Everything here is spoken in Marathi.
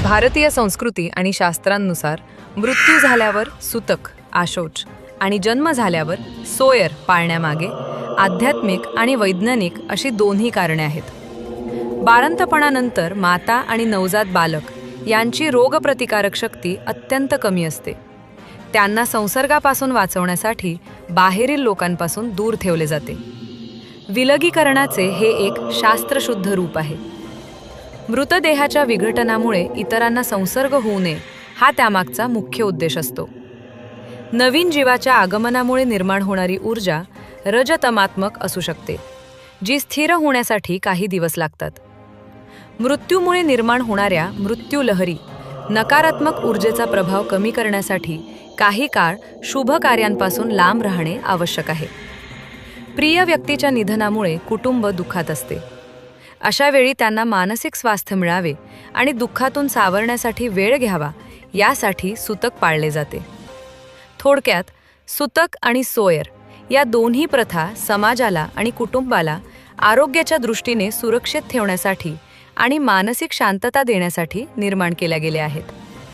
भारतीय संस्कृती आणि शास्त्रांनुसार मृत्यू झाल्यावर सुतक आशौच आणि जन्म झाल्यावर सोयर पाळण्यामागे आध्यात्मिक आणि वैज्ञानिक अशी दोन्ही कारणे आहेत. बाळंतपणानंतर माता आणि नवजात बालक यांची रोगप्रतिकारक शक्ती अत्यंत कमी असते. त्यांना संसर्गापासून वाचवण्यासाठी बाहेरील लोकांपासून दूर ठेवले जाते. विलगीकरणाचे हे एक शास्त्रशुद्ध रूप आहे. मृतदेहाच्या विघटनामुळे इतरांना संसर्ग होऊ नये हा त्यामागचा मुख्य उद्देश असतो. नवीन जीवाच्या आगमनामुळे निर्माण होणारी ऊर्जा रजतमात्मक असू शकते, जी स्थिर होण्यासाठी काही दिवस लागतात. मृत्यूमुळे निर्माण होणाऱ्या मृत्यूलहरी नकारात्मक ऊर्जेचा प्रभाव कमी करण्यासाठी काही काळ शुभ कार्यांपासून लांब राहणे आवश्यक आहे. प्रिय व्यक्तीच्या निधनामुळे कुटुंब दुःखात असते. अशा वेळी त्यांना मानसिक स्वास्थ्य मिळावे आणि दुःखातून सावरण्यासाठी वेळ घ्यावा यासाठी सुतक पाळले जाते. थोडक्यात, सुतक आणि सोयर या दोन्ही प्रथा समाजाला आणि कुटुंबाला आरोग्याच्या दृष्टीने सुरक्षित ठेवण्यासाठी आणि मानसिक शांतता देण्यासाठी निर्माण केल्या गेल्या आहेत.